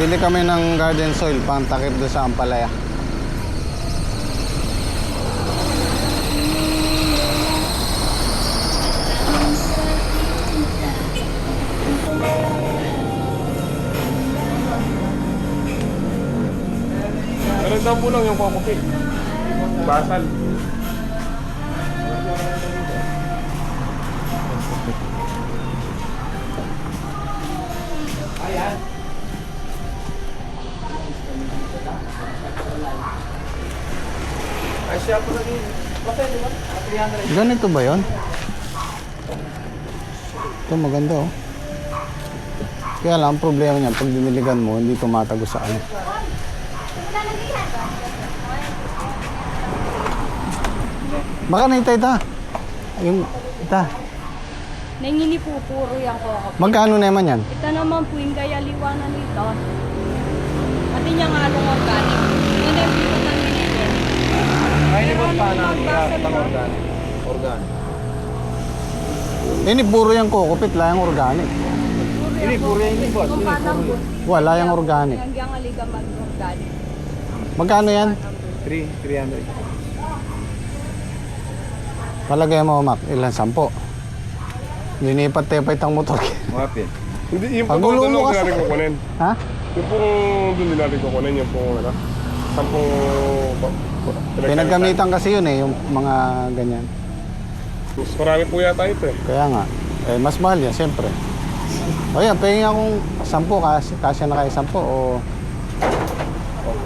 Bili kami ng garden soil pang takip doon sa ampalaya. Pero daw po lang yung kokopik. Basal. Ayan. Ay siya po lagi. Bakit di ba? 300. Ganito ba yon? Ito maganda oh. Kaya lang ang problema niya, pag diniligan mo, hindi tumatago sa ano. Baka na ita. Yung ita. Nangini po puro yan ko. Magkano naman yan? Ito naman po yung gaya liwanan nito. Pati niya nga along organic. Yun yung pito ng binigyan. Ay, di ba Pero pa na magbasa naman. organic? Ini puro yung kokopit, layang organic. Ini puro yung boss. Kung paano po. Wala yung organic. Yung nga liga mag-organic. Magkano yan? 300. Palagay mo, Mac, ilan? 10. Linipat-tepay tang motor. Mapin. Hindi, yung Ang pong gulo doon mo lang kasi. natin kukunin. Ha? Yung pong doon din natin kukunin, yung pong ano, 10 Pinaggamitan kasi yun eh, yung mga ganyan. Mas marami po yata ito eh. Kaya nga, eh, mas mahal yan, siyempre. O yan, pahingin akong 10, kasya na kayo 10 o... Oh,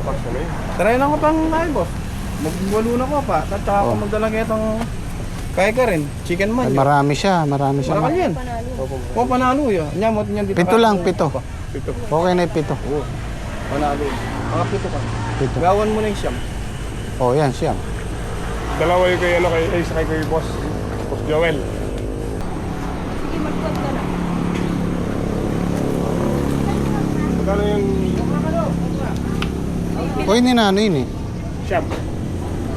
passion na yun. Try lang ko pang tayo, boss. Magwalo na ko pa. At saka ako Oh. magdala kayo itong kaya ka rin. Chicken man. yun. Marami siya. Marakal yan. O panalo yun. Nyamot niyan dito. 7 lang, 7. Ito. Okay na yung 7. Oo. Panalo yun. Mga pito pa. 7. Gawan mo na yung siyam. O yan, siya. Dalawa yung kay ano, kay Ace, kay Boss Joel. Sige, mag-cut ka na. Magkano yung O yun yung nano yun eh. shop?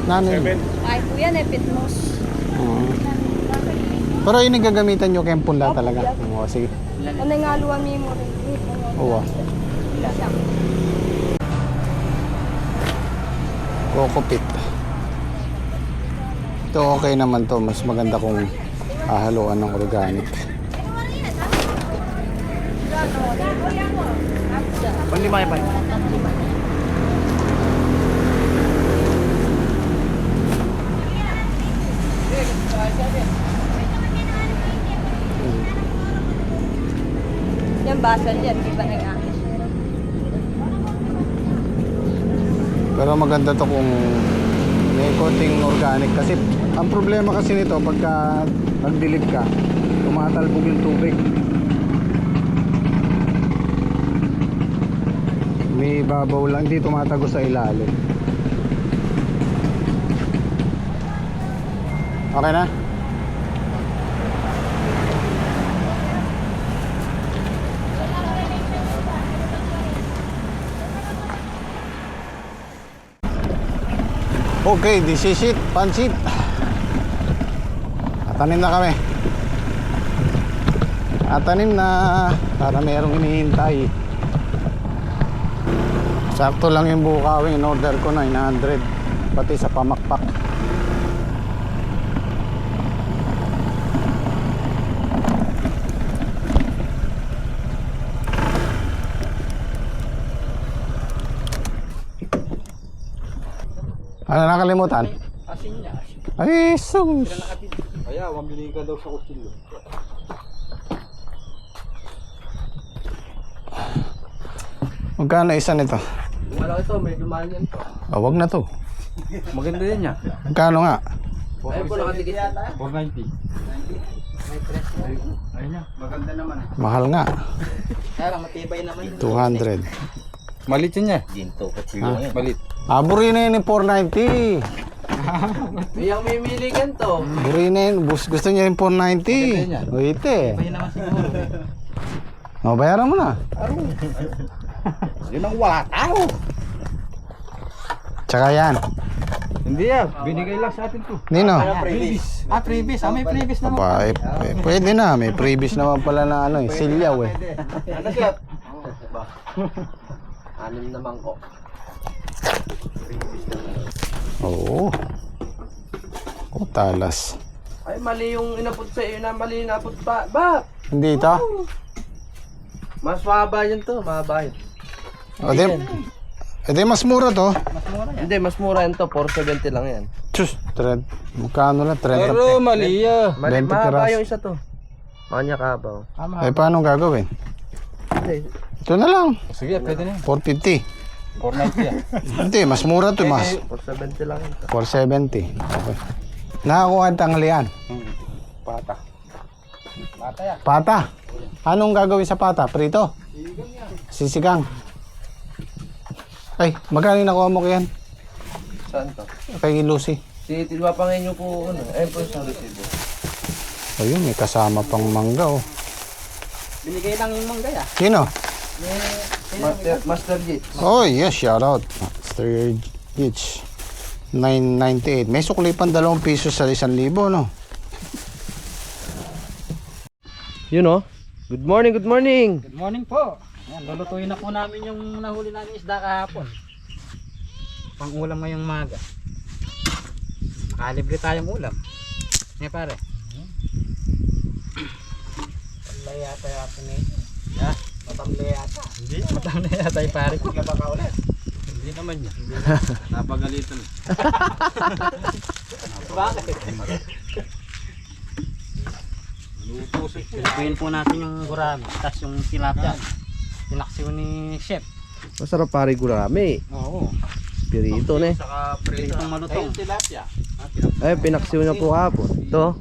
Nano yun. 7? Ay po yan eh, pitmos. Oo. Pero yun yung gagamitan nyo kayong punla talaga. O, sige. Ano nga luwa mo rin. Oo. Kokopit. Ito okay naman to. Mas maganda kung hahaluan ng organic. Panlimay pa. Yan basal yan, di ba nag-anis? Pero maganda to kung may konting organic. Kasi ang problema kasi nito pagka nagdilig ka, tumatalbog yung tubig. May babaw lang, hindi tumatago sa ilalim. Okay na? Okay, this is it, pansit. Atanim na kami. Atanim na para mayroong hinihintay. Sakto lang yung bukawing in order ko, 900 pati sa pamakpak. Ano nakalimutan? Asin niya. Ay, sus. Kaya, mabili ka daw sa kutsilyo. Magkano isa nito? Malaki to, medyo mahal yan to. Oh, wag na to. Maganda yan niya. Magkano nga? Ayun po, nakatikit yata. 490. Ayun niya. Maganda naman. Mahal nga. Kaya lang, matibay naman. 200. Malit yun niya. Ginto, kutsilyo yan. Malit. Buri na yun yung 490. Iyang mimili ganito. Buri na yun. Gusto niya yung 490. Uite. Pwede naman siguro. O, bayaran mo na. Yun ang wala tao. Tsaka yan. Hindi ah, binigay lang sa atin to. Nino? Previous. Previous. May previous naman. Aba, pwede na. May previous naman pala na ano eh. Silyaw eh. Ano siya? 6 naman ko. Oo. Oh, talas. Ay, mali yung inabot sa iyo na mali inabot pa. Ba? Hindi ito? Mas mahaba yun to, mahaba yun. O, di mas mura to. Hindi, mas mura yun to, 470 lang yan. Tsus, magkano lang? 30. Pero mali ah. Mali, 20 mahaba piraso. yung isa to. Manya kabaw. Eh, paano gagawin? Hindi, Ito na lang. Sige, pwede na. 450. 490 ah. Hindi, mas mura to, mas. 470 lang yun to. 470. Okay. Nakakuha ang tanghalian. Pata. Pata yan. Pata. Anong gagawin sa pata? Prito? Sisigang. Ay, magkano yung nakuha mo kyan? Saan to? Kay Lucy. Si Tilwa Pangenyo po, ano, ayun po yung resibo. Ayun, may kasama pang mangga, oh. Binigay lang yung mangga ya. Sino? Master J. Oh, yes, shout out. Master Hitch. 998. May suklipan 2 piso sa 1,000, no? Yun oh. Good morning, good morning. Good morning po. Ayan, lulutuin na po namin yung nahuli namin isda kahapon. Pang ulam ngayong maga. Nakalibre tayong ulam. Ngayon pare. Matamlay yata yapon eh. Yeah, matamlay yata. Hindi, matamlay yata yung pare. Huwag ka baka ulit. Hindi naman niya. Napagalitan. Bakit? Lutuin po natin yung gurami. Tapos yung tilapia. Pinaksiw ni chef. Masarap pare gurami. Oo. Pirito ne. Saka pritong malutong. Tilapia. Ay, pinaksiw na po hapon. Ito.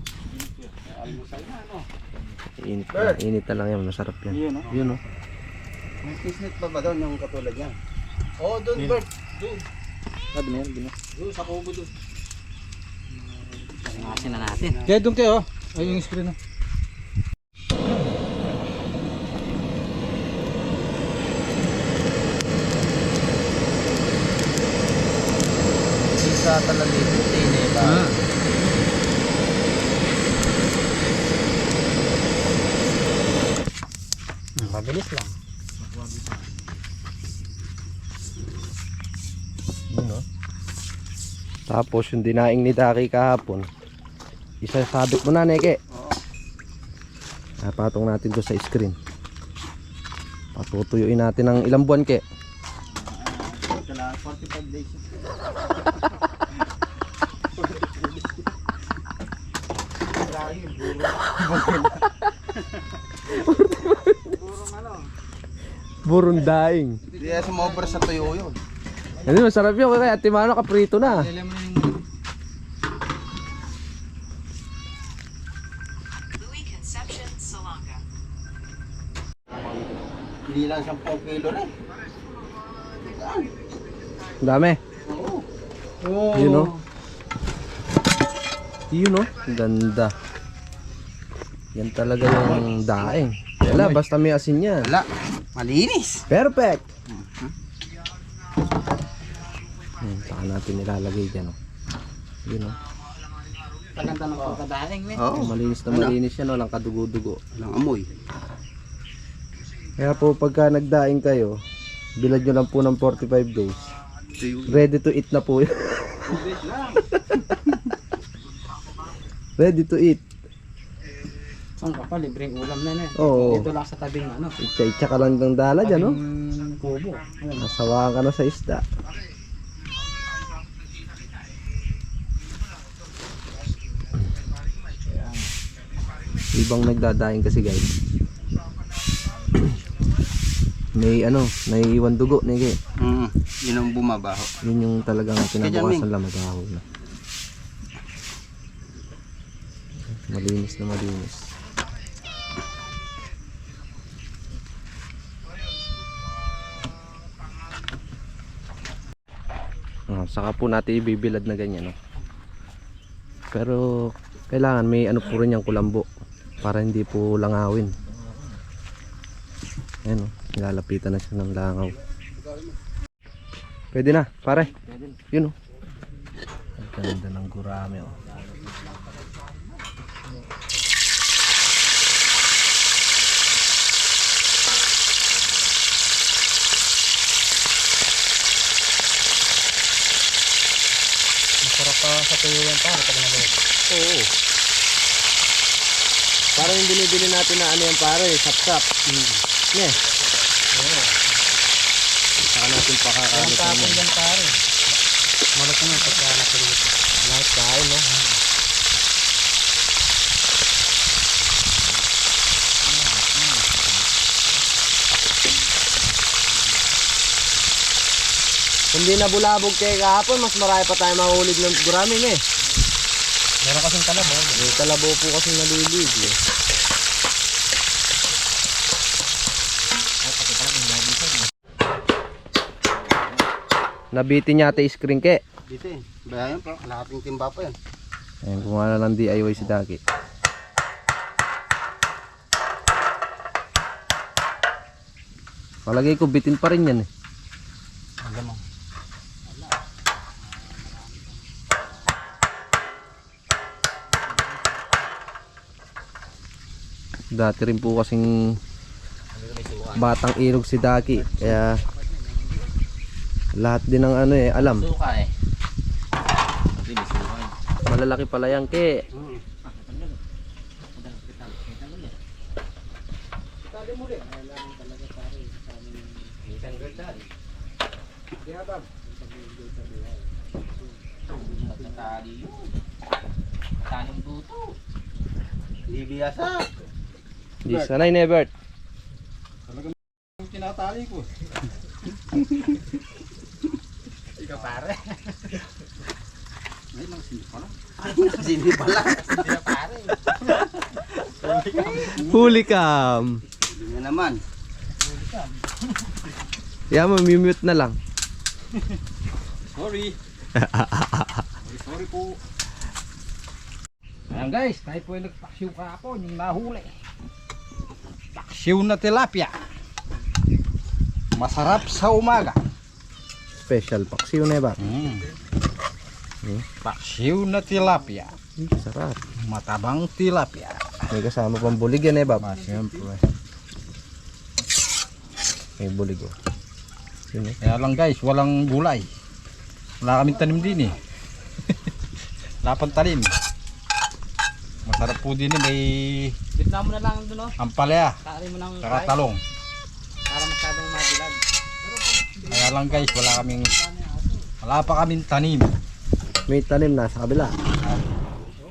Init na lang yan. Masarap yan. Yun oh. May kisnet pa ba doon yung katulad yan? Oo, doon Bert. Doon. Sabi na yan, doon sa kubo doon. Ngasin na natin. Kaya doon kayo. Ayun yung screen. Sa talalito, tine ba? Mabilis lang. Yun oh. Tapos yung dinaing ni Daki kahapon. Isasabit mo na, Neke. Napatong natin to sa screen. Patutuyuin natin ng ilang buwan, Ke. 45 days. Burong daing. Hindi sa sumobra sa tuyo yun. Hindi, masarap yun. Kaya Timano kaprito na. Louis Conception, Salonga. Hindi lang 10 kilo na eh. Ang dami. Oo. Yun oh. Yun oh. Ang ganda. Yan talaga yung daing. Wala, basta may asin yan. Wala. Malinis. Perfect. Saka natin nilalagay dyan oh. Yun oh. Paganda ng pagkadaing eh. Oh, malinis na malinis yan oh. Walang kadugo-dugo. Walang amoy. Kaya po pagka nagdaing kayo, bilad nyo lang po ng 45 days. Ready to eat na po yun. Ready to eat. Saan ka pa? Libreng ulam na eh. Oo. Dito lang sa tabing ano. Itcha ka lang ng dala dyan oh. Kubo. Nasawaan ka na sa isda. Ibang nagdadaing kasi guys. May ano, naiiwan dugo, nige. Yun ang bumabaho. Yun yung talagang kinabukasan lang magahaw na. Malinis na malinis. Saka po natin ibibilad na ganyan no? Pero kailangan may ano po rin yung kulambo para hindi po langawin. Ayan o, nilalapitan na siya ng langaw. Pwede na pare. Yun o, ang ganda ng gurame o. matuyo yan pare pag naluto. Oo. Parang yung binibili natin na ano yan pare, sap-sap. Yeah. Oo. Saka natin Ang pakakamit tapon naman. yan pare. Malaki nga pagka natuloy. Lahat kain, no? Kung di nabulabog kayo kahapon, mas marami pa tayo mahulid ng guramin eh. Meron kasing kalabaw. May kalabaw po kasi nalilid eh. Nabitin niya ate screen ke. Dito eh. Bayan pa. Lahating timba pa yan. Ayun, gumawa na ng DIY si Daki. Palagay ko bitin pa rin yan eh. Alam mo. Dati rin po kasing batang ilog si Daki. Kaya lahat din ng ano eh, alam. Suka eh. Malalaki pala yan ke. Tanong buto. Hindi biyasa. Di sanay never. Tinatali ko. Ikaw pare. Ay, sindi pala. Sindi pala. Sindi na pare. Huli cam. Hindi na naman. Yan mo, mute na lang. Sorry. Sorry po. Ayan guys, tayo po yung nagpaksiw kahapon, yung nahuli. Paksiw na tilapia. Masarap sa umaga. Special paksiw na ba? Paksiw na tilapia. Sarap. Matabang tilapia. May kasama pang bulig yan eh ba? Siyempre. May bulig oh. Yun eh. Kaya lang guys, walang gulay. Wala kaming tanim din eh. Wala pang tanim. Masarap po din eh, may Bitna mo na lang doon, no? ampalaya, Kari mo ng saka talong. para masyadong mabilag. Kaya lang guys, wala pa kaming tanim. May tanim na sa kabila.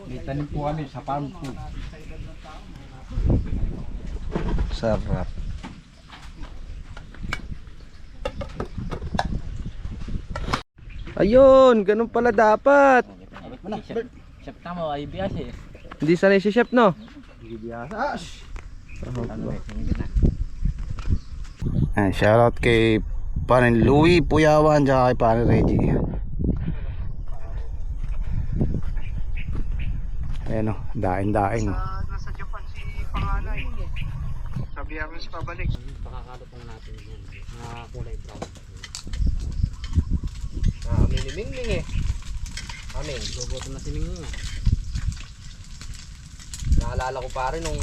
May tanim po kami sa farm po. Sarap. Ayun, ganun pala dapat. Chef tamo, ay bias eh. Hindi sanay si chef no? Shoutout kay Parin Louie Puyawan at kay Parin Reggie. Ayan o, daing-daing o. Nasa Japan si Panganay. Sa Biyernes pabalik. Pakakalupong natin yan. Mga kulay brown. Amin ni Mingming eh. Amin. Gugutom na si Mingming ah. Naalala ko pa rin nung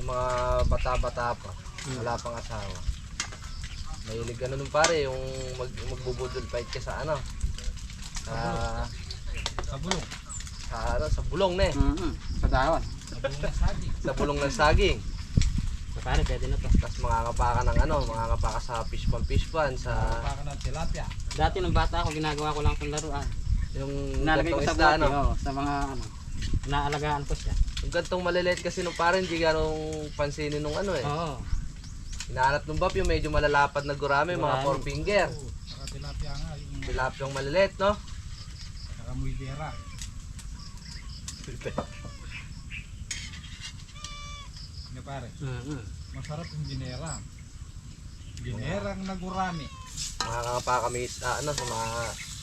mga bata-bata pa. Wala pang asawa. Mahilig ka na nung pare yung magbubudol fight ka sa ano. Sa bulong. Sa bulong na eh. Sa dahon. Sa bulong ng saging. Pare, pwede na to. Tapos makakapa ka ng ano, makakapa ka sa fish pan sa Baka ng tilapia. Dati nung bata ako, ginagawa ko lang itong laruan. yung Nalagay ko gantong sa isda, bote, ano. sa mga ano. Naalagaan ko siya. Yung gantong maliliit kasi nung parang hindi ganong pansinin nung ano eh. Oo. Hinahanap nung bab yung medyo malalapad na gurami, mga Gurami. 4 finger. Saka tilapia nga. Yung Tilapyang maliliit, no? saka muydera. Ano pare? Masarap yung ginera. Ginerang nagurami. Makakapa kami ano, sa mga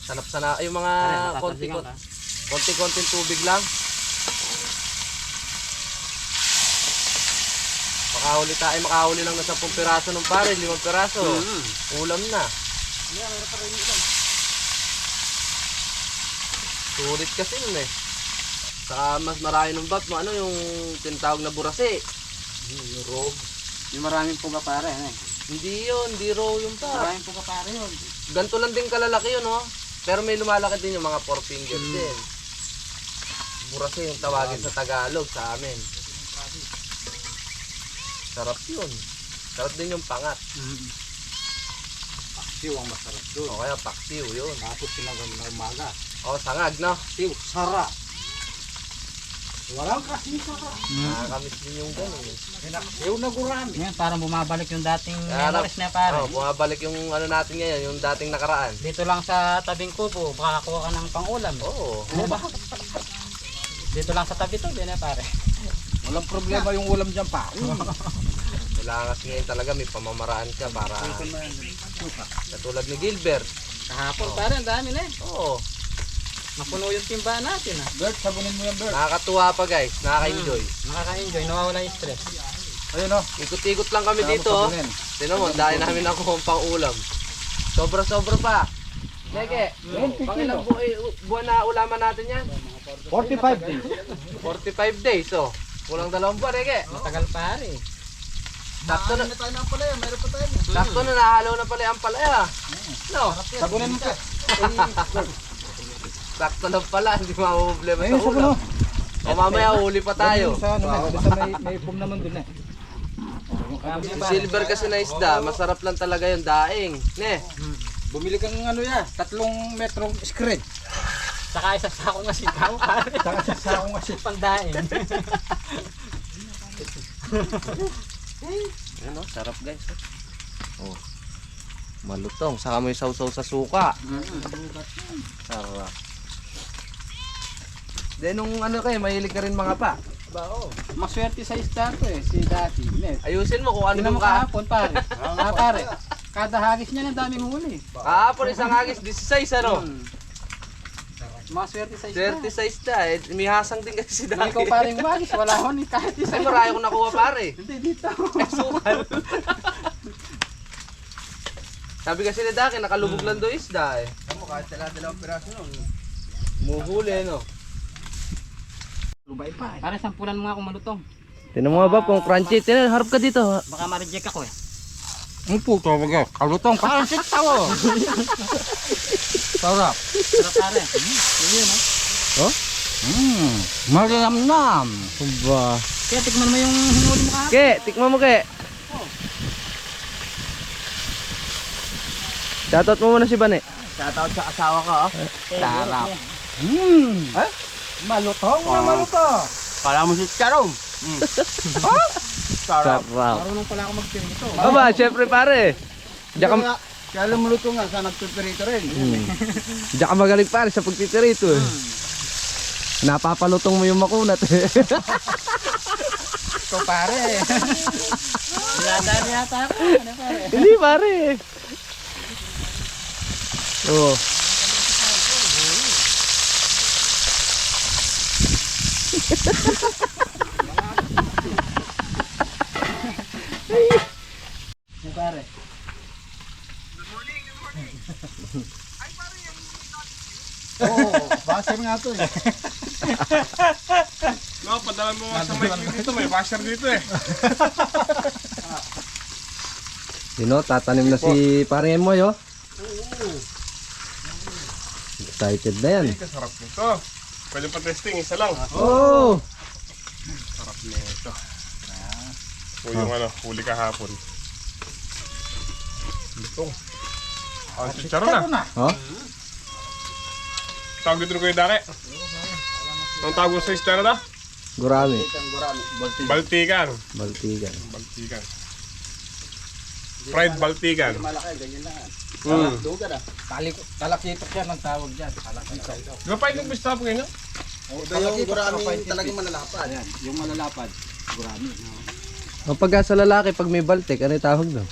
sanap-sana, yung mga konti-konting tubig lang. Makahuli lang ng 10 piraso ng pare, 5 piraso. Ulam na. Sulit kasi yun eh. Saka mas marami ng bat mo, ano yung tinatawag na burase. Yung raw. Yung maraming puga pare, ano eh. Hindi yun, hindi raw yung pa. Maraming puga pare yun. Ganto lang din kalalaki yun, oh. Pero may lumalaki din yung mga 4 fingers din. Burase yung tawagin sa Tagalog sa amin. Sarap yun. Sarap din yung pangat. Paksiw ang masarap doon. O kaya paksiw yun. Tapos sinanggang na umaga. O sangag, no? Paksiw, sarap. Walang kasi sarap. Nakakamiss din yung gano'n. Paksiw na gurami. Yan, parang bumabalik yung dating Kaya memories na pare. bumabalik yung ano natin ngayon, yung dating nakaraan. Dito lang sa tabing kubo, makakakuha ka ng pang-ulam. Oo. Diba? Dito lang sa tabi to, din pare. Walang problema yung ulam dyan pa. Kailangan kasi ngayon talaga may pamamaraan ka para katulad ni Gilbert. Kahapon pare, ang dami na eh. Oo. Napuno yung timbahan natin ah. Bert, sabunin mo yan, Bert. Nakakatuwa pa guys, nakaka-enjoy. Nakaka-enjoy, nawawala yung stress. Ayun o. Ikot-ikot lang kami dito. Oh. Tinan mo, dahil namin ako pang ulam. Sobra-sobra pa. Lege, pangilang buwan na ulaman natin yan? 45 days. 45 days, oh. Kulang 2 buwan, Lege. Matagal pare. Sakto na, tayo ng palaya, meron pa tayo. sakto na nahalo na pala ang palaya. No, Sabunin mo ka. sakto na pala, hindi problema Ayun, sa sabunin ulam. mo. O mamaya huli pa tayo. Sa ano, sa may pum naman dun eh. Yung silver kasi na isda, masarap lang talaga yung daing. Ne, Bumili kang ano ya, 3 metrong scred. Saka isa sa akong asikaw pare. Saka sa akong kasi. Pandain. ano, sarap guys. Oh. Malutong, saka mo yung sausaw sa suka. Sarap. Then nung ano kayo, mahilig ka rin mga pa. Maswerte sa isda to eh, si Daddy. Net. Ayusin mo kung ano Tinan yung mo kahapon pare. Pare. Kada hagis niya ng daming huli. kahapon isang agis, 16 ano? Maswerte sa isda. Swerte sa isda eh. May hasang din kasi si Nung Daki. ikaw paring humagis, wala ko ni kahit isa. Ay, marami akong nakuha pare. Hindi dito. Sukal. Sabi kasi ni Daki, nakalubog lang doon isda eh. Mo kahit dalawang piraso nun. Muhuli no. Lubay pa eh. Pare, sampulan mo nga kung malutong. Tinan mo ba kung crunchy? Tinan, harap ka dito. Baka ma-reject ako eh. Ang puto baga. Kalutong parang sitaw. Sarap. Sarap pare. Yun oh. Malinamnam. Ba. Kaya tikman mo yung hinuli mo kahapon. Ke, tikman mo ke. Shoutout mo muna si Bane. Shoutout sa asawa ko. Sarap. Eh? Malutong na malutong. Kala mo si Charong. Sarap. Marunong pala ako magpirito. Aba, syempre pare. Diyan ka, Kaya lumulutong nga sa nagpipirito rin. diyan ka magaling pare sa pagtitirito eh. Napapalutong mo yung makunat eh. Ito pare. Yata ako. Ano pare? Hindi pare. Oo. Ano pare? Oo, basher nga to eh. No, padala mo sa mic dito, may basher dito eh. Sino, tatanim na si paring Emoy oh. Excited na yan. Ay, kasarap nito. Pwede pa testing, isa lang. Oh! Sarap nito. O yung ano, huli kahapon. Lutong. Ah, chicharon na. Oh? Tawag dito ko yung dake. Ang tawag mo sa isda na to? Gurami. Baltikan. Baltigan. Baltikan. Fried Baltikan. Malaki, ganyan lang. Dugan ah. Talakitok siya ng tawag dyan. Talakitok. Di ba pa itong bista po ganyan? Yung gurami talagang malalapad. Yung malalapad. Gurami. O pagka sa lalaki, pag may baltik, ano yung tawag doon?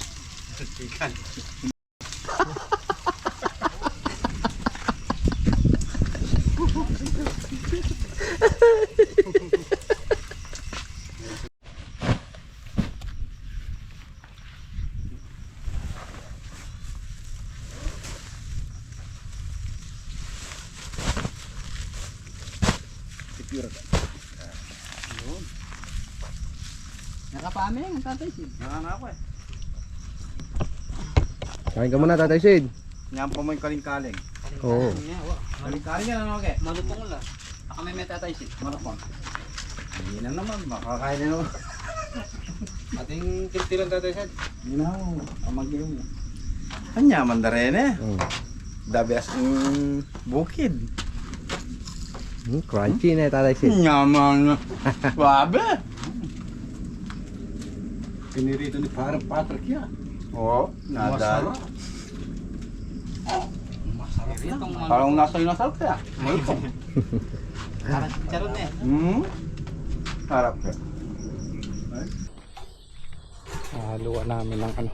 Nakapaming ang tatay Sid. Nakana ako eh. Kain ka muna, Tatay Sid. Nyampo mo yung kaling-kaling. Oo. Kali niya naman okay. Malupong lang. Baka may metataysin. Malapang. Hindi na naman, makakain na naman. Ating kiltilan tatay Sid. Hindi na ako, amagin mo. Kanya, mandarene. Dabi as bukid. Crunchy na tatay Sid. Nyaman. Babe. Pinirito ni Parang Patrick yan. Oo, nada. Parang nasa inasal kaya. Malapang. Parang charon eh. Harap ka. Haluan namin ng ano.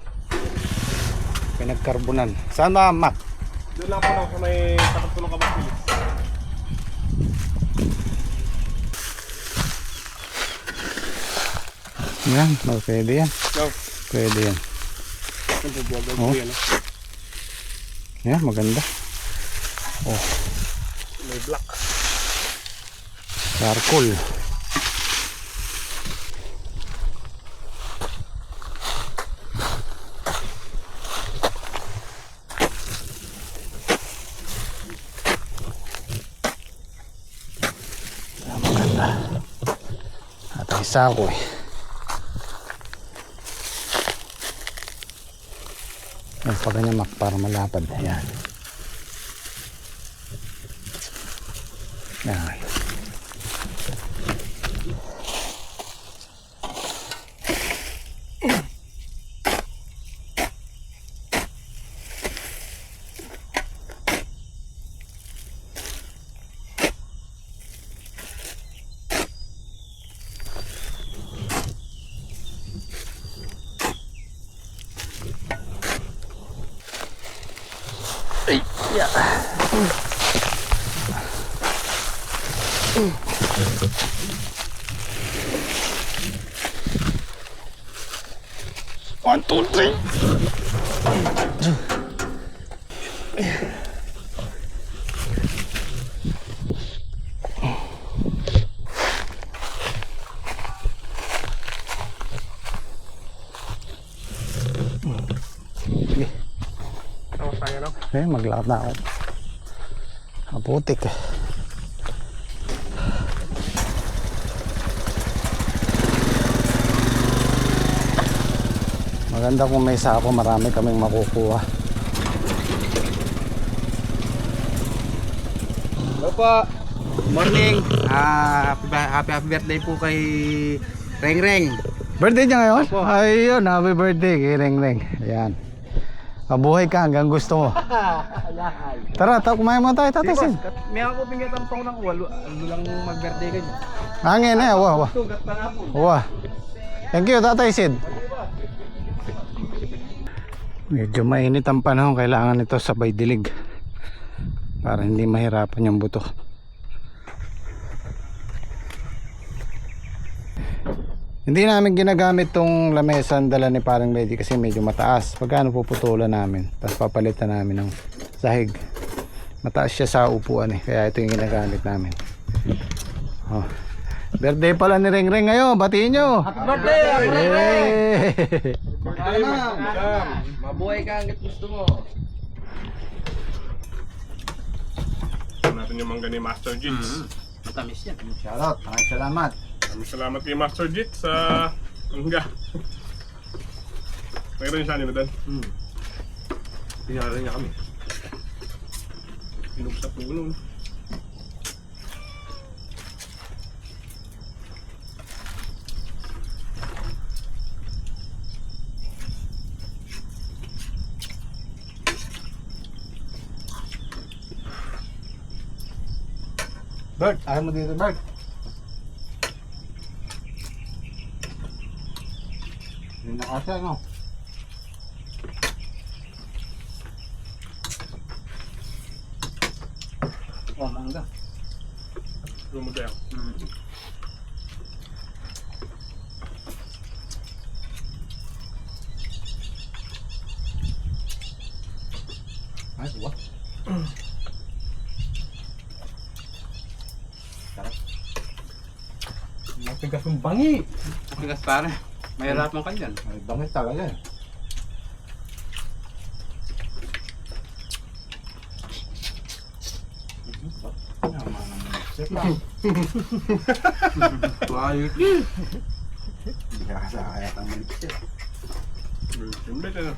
Pinagkarbonan. Saan ba, Mac? Doon lang po lang sa may tapat po ng Kabatilis. Yan, pwede yan. No. Pwede yan. Ito po, Oh. yan. Yan, maganda. Oh, May black. charcoal. Yan, maganda. At ang isa ko eh. Yan, pag ganyan Mac, para malapad. Yan. Yan. One, two, three. Tapos tayo lang. Eh, maglakad na ako. Aputik eh. Maganda kung may sako, marami kaming makukuha. Hello po. Morning. Happy birthday po kay Reng Reng. Birthday niya ngayon? Ayun, happy birthday kay Reng Reng. Ayan. Mabuhay ka hanggang gusto mo. Tara, kumain mo tayo, Tatay Sid. May ako pingitan pa ko ng walo. Ano lang mag-birthday ka niya. Hangin eh, awa. Tugat pa nga po. Awa. Thank you, Tatay Sid. Medyo mainit ang panahon, kailangan ito sabay dilig para hindi mahirapan yung buto. Hindi namin ginagamit tong lamesa ang dala ni Parang Lady kasi medyo mataas. Pagkano puputulan namin, tapos papalitan namin ng sahig. Mataas siya sa upuan eh, kaya ito yung ginagamit namin. Oh. Birthday pala ni Reng Reng ngayon, batiin nyo! Happy birthday! Happy birthday! Mabuhay ka hanggat gusto mo. Ito natin yung mangga ni Master Jits. Matamis yan. Shoutout. Maraming salamat. Salamat kay Master Jits sa mangga. Mayroon yung sani na doon. Pinara niya kami. Pinug sa puno. Bert, ayaw mo dito, Bert. Hindi na kasi, no? Oh, mangga. Lumagay ako. Ay, what? Matigas yung bangi. Matigas pare. Mahirapan ka dyan. Ay, bangi talaga eh. Ayos. Hindi ka kasakayat ang maligpit. Siyempre, ano?